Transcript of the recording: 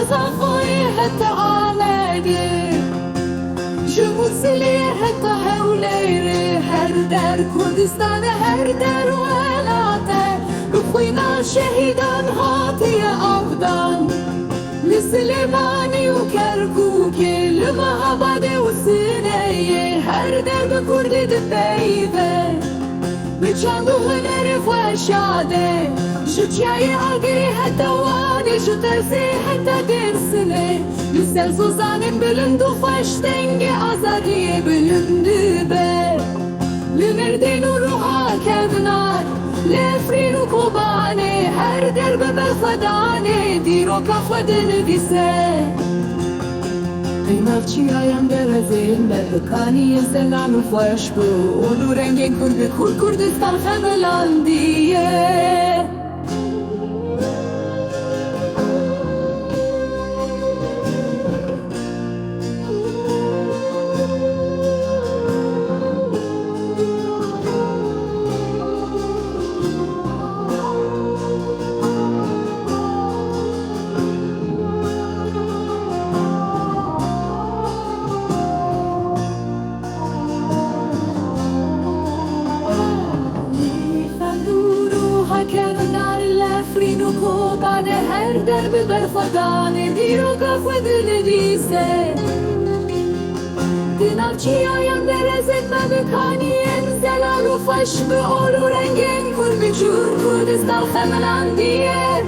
صفوي حتى عالقي جموسلي حتى حوليري هر در كردستان هر در ولاته بخوينا شهيدان هاتي أفضان لسليماني وكركوكي لمهبادي وسنية هر در بكرد دبيبه بچندو هنر وشاده شو جاي اگری حتى واني شو ترسي حتى درسني لسل سوزانم بلند و فشتنگ آزادی بلند به لمردين وروحا كبنار لفرين وكوباني هر درب بفداني ديرو كفدن بيسه Navçi ayam derezin Belkani selam faş bu Onu rengin Kurdistan hemelan diye Kobane her derbi berfadane diro kafedine dise Dinavçi ayam derezet mebekani emzelar u faş be oru rengin kur biçur Kurdistan hemelan diye